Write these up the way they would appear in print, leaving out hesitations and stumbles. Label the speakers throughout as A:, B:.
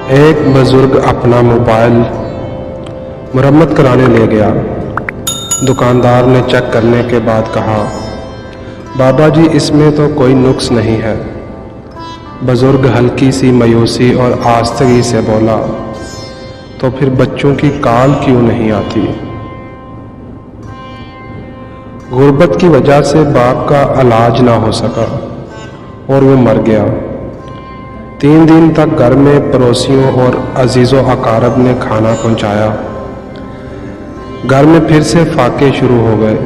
A: ایک بزرگ اپنا موبائل مرمت کرانے لے گیا۔ دکاندار نے چیک کرنے کے بعد کہا، بابا جی اس میں تو کوئی نقص نہیں ہے۔ بزرگ ہلکی سی مایوسی اور آستگی سے بولا، تو پھر بچوں کی کال کیوں نہیں آتی؟ غربت کی وجہ سے باپ کا علاج نہ ہو سکا اور وہ مر گیا۔ 3 دن تک گھر میں پڑوسیوں اور عزیز و اقارب نے کھانا پہنچایا۔ گھر میں پھر سے فاقے شروع ہو گئے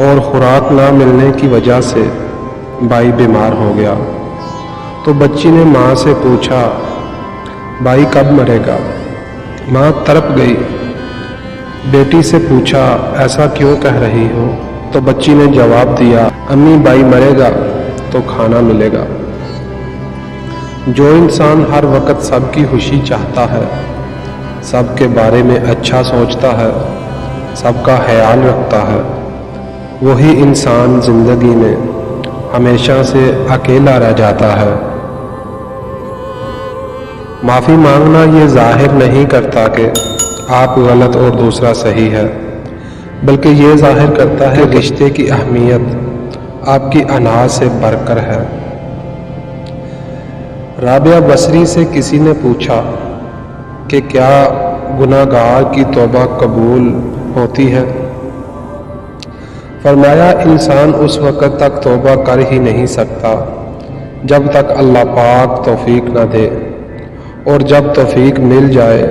A: اور خوراک نہ ملنے کی وجہ سے بھائی بیمار ہو گیا۔ تو بچی نے ماں سے پوچھا، بھائی کب مرے گا؟ ماں تڑپ گئی۔ بیٹی سے پوچھا، ایسا کیوں کہہ رہی ہو؟ تو بچی نے جواب دیا، امی بھائی مرے گا تو کھانا ملے گا۔ جو انسان ہر وقت سب کی خوشی چاہتا ہے، سب کے بارے میں اچھا سوچتا ہے، سب کا خیال رکھتا ہے، وہی انسان زندگی میں ہمیشہ سے اکیلا رہ جاتا ہے۔ معافی مانگنا یہ ظاہر نہیں کرتا کہ آپ غلط اور دوسرا صحیح ہے، بلکہ یہ ظاہر کرتا ہے کہ رشتے کی اہمیت آپ کی انا سے بڑھ کر ہے۔ رابعہ بصری سے کسی نے پوچھا کہ کیا گناہگار کی توبہ قبول ہوتی ہے؟ فرمایا، انسان اس وقت تک توبہ کر ہی نہیں سکتا جب تک اللہ پاک توفیق نہ دے، اور جب توفیق مل جائے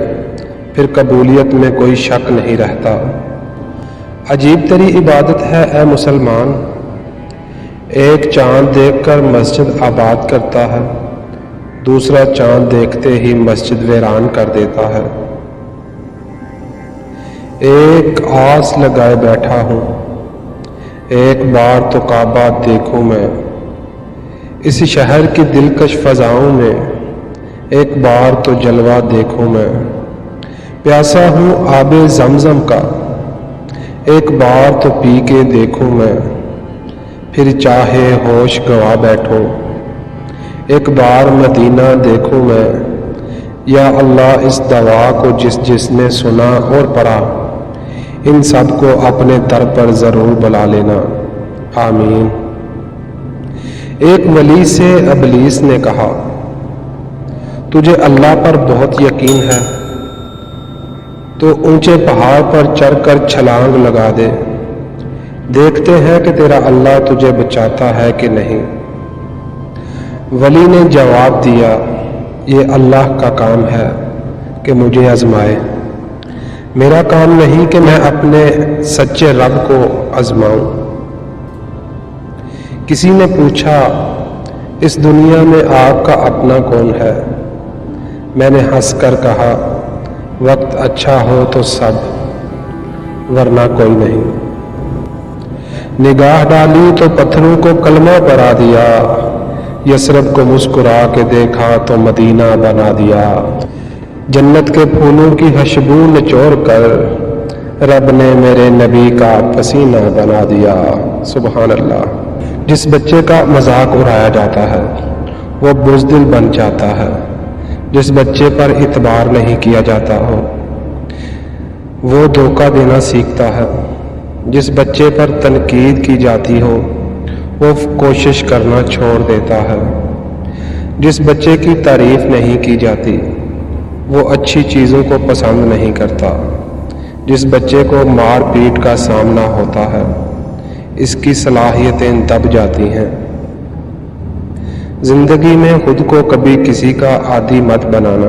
A: پھر قبولیت میں کوئی شک نہیں رہتا۔ عجیب تری عبادت ہے اے مسلمان، ایک چاند دیکھ کر مسجد آباد کرتا ہے، دوسرا چاند دیکھتے ہی مسجد ویران کر دیتا ہے۔ ایک آس لگائے بیٹھا ہوں، ایک بار تو کعبہ دیکھوں میں، اس شہر کی دلکش فضاؤں میں ایک بار تو جلوہ دیکھوں میں۔ پیاسا ہوں آب زمزم کا، ایک بار تو پی کے دیکھوں میں، پھر چاہے ہوش گوا بیٹھو، ایک بار مدینہ دیکھوں میں۔ یا اللہ اس دعا کو جس نے سنا اور پڑھا، ان سب کو اپنے در پر ضرور بلا لینا، آمین۔ ایک ولی سے ابلیس نے کہا، تجھے اللہ پر بہت یقین ہے تو اونچے پہاڑ پر چڑھ کر چھلانگ لگا دے، دیکھتے ہیں کہ تیرا اللہ تجھے بچاتا ہے کہ نہیں۔ ولی نے جواب دیا، یہ اللہ کا کام ہے کہ مجھے آزمائے، میرا کام نہیں کہ میں اپنے سچے رب کو آزماؤں۔ کسی نے پوچھا، اس دنیا میں آپ کا اپنا کون ہے؟ میں نے ہنس کر کہا، وقت اچھا ہو تو سب، ورنہ کوئی نہیں۔ نگاہ ڈالی تو پتھروں کو کلمہ پڑھا دیا، یثرب کو مسکرا کے دیکھا تو مدینہ بنا دیا۔ جنت کے پھولوں کی خوشبو نچوڑ کر رب نے میرے نبی کا پسینہ بنا دیا۔ سبحان اللہ۔ جس بچے کا مذاق اڑایا جاتا ہے وہ بزدل بن جاتا ہے، جس بچے پر اعتبار نہیں کیا جاتا ہو وہ دھوکہ دینا سیکھتا ہے، جس بچے پر تنقید کی جاتی ہو وہ کوشش کرنا چھوڑ دیتا ہے، جس بچے کی تعریف نہیں کی جاتی وہ اچھی چیزوں کو پسند نہیں کرتا، جس بچے کو مار پیٹ کا سامنا ہوتا ہے اس کی صلاحیتیں دب جاتی ہیں۔ زندگی میں خود کو کبھی کسی کا عادی مت بنانا،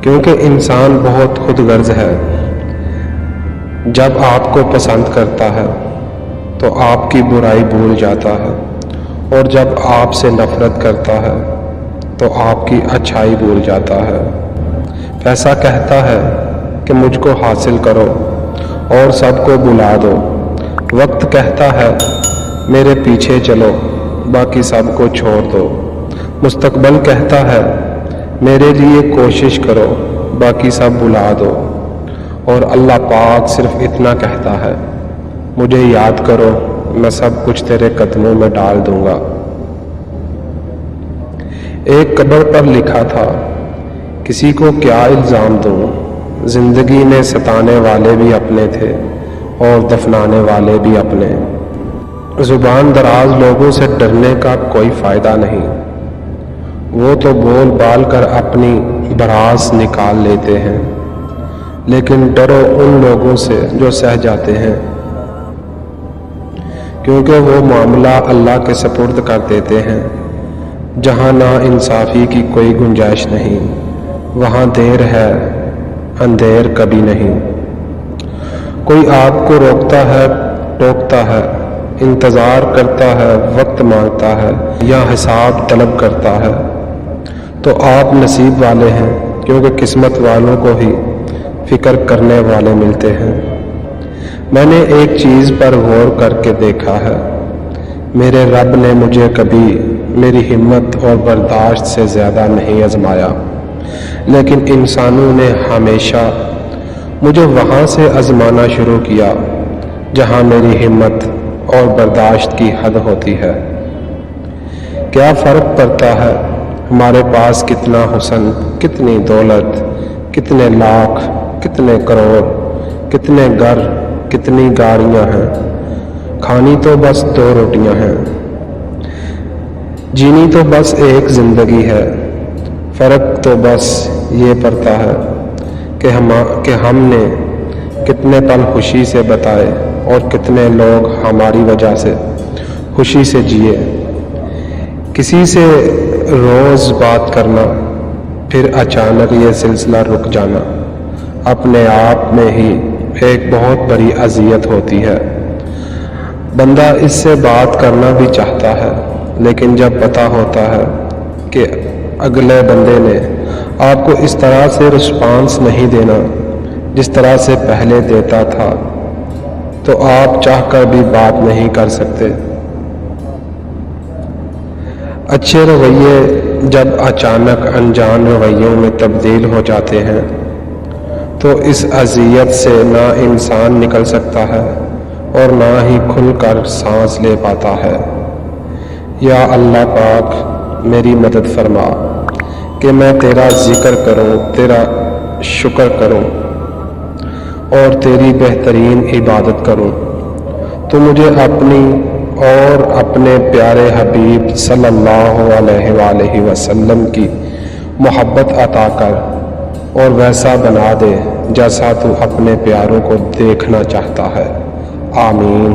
A: کیونکہ انسان بہت خود غرض ہے۔ جب آپ کو پسند کرتا ہے تو آپ کی برائی بھول جاتا ہے، اور جب آپ سے نفرت کرتا ہے تو آپ کی اچھائی بھول جاتا ہے۔ پیسہ کہتا ہے کہ مجھ کو حاصل کرو اور سب کو بلا دو، وقت کہتا ہے میرے پیچھے چلو باقی سب کو چھوڑ دو، مستقبل کہتا ہے میرے لیے کوشش کرو باقی سب بلا دو، اور اللہ پاک صرف اتنا کہتا ہے، مجھے یاد کرو میں سب کچھ تیرے قدموں میں ڈال دوں گا۔ ایک قبر پر لکھا تھا، کسی کو کیا الزام دوں، زندگی میں ستانے والے بھی اپنے تھے اور دفنانے والے بھی اپنے۔ زبان دراز لوگوں سے ڈرنے کا کوئی فائدہ نہیں، وہ تو بول بال کر اپنی براس نکال لیتے ہیں، لیکن ڈرو ان لوگوں سے جو سہ جاتے ہیں، کیونکہ وہ معاملہ اللہ کے سپرد کر دیتے ہیں۔ جہاں نا انصافی کی کوئی گنجائش نہیں، وہاں دیر ہے اندھیر کبھی نہیں۔ کوئی آپ کو روکتا ہے ٹوکتا ہے، انتظار کرتا ہے، وقت مانگتا ہے یا حساب طلب کرتا ہے، تو آپ نصیب والے ہیں، کیونکہ قسمت والوں کو ہی فکر کرنے والے ملتے ہیں۔ میں نے ایک چیز پر غور کر کے دیکھا ہے، میرے رب نے مجھے کبھی میری ہمت اور برداشت سے زیادہ نہیں آزمایا، لیکن انسانوں نے ہمیشہ مجھے وہاں سے آزمانا شروع کیا جہاں میری ہمت اور برداشت کی حد ہوتی ہے۔ کیا فرق پڑتا ہے ہمارے پاس کتنا حسن، کتنی دولت، کتنے لاکھ، کتنے کروڑ، کتنے گھر، کتنی گاڑیاں ہیں، کھانی تو بس 2 روٹیاں ہیں، جینی تو بس ایک زندگی ہے۔ فرق تو بس یہ پڑتا ہے کہ ہم نے کتنے پل خوشی سے بتائے اور کتنے لوگ ہماری وجہ سے خوشی سے جیے۔ کسی سے روز بات کرنا، پھر اچانک یہ سلسلہ رک جانا، اپنے آپ میں ہی ایک بہت بڑی اذیت ہوتی ہے۔ بندہ اس سے بات کرنا بھی چاہتا ہے، لیکن جب پتہ ہوتا ہے کہ اگلے بندے نے آپ کو اس طرح سے رسپانس نہیں دینا جس طرح سے پہلے دیتا تھا، تو آپ چاہ کر بھی بات نہیں کر سکتے۔ اچھے رویے جب اچانک انجان رویوں میں تبدیل ہو جاتے ہیں تو اس اذیت سے نہ انسان نکل سکتا ہے اور نہ ہی کھل کر سانس لے پاتا ہے۔ یا اللہ پاک میری مدد فرما کہ میں تیرا ذکر کروں، تیرا شکر کروں اور تیری بہترین عبادت کروں۔ تو مجھے اپنی اور اپنے پیارے حبیب صلی اللہ علیہ وآلہ وسلم کی محبت عطا کر اور ویسا بنا دے جیسا تو اپنے پیاروں کو دیکھنا چاہتا ہے۔ آمین۔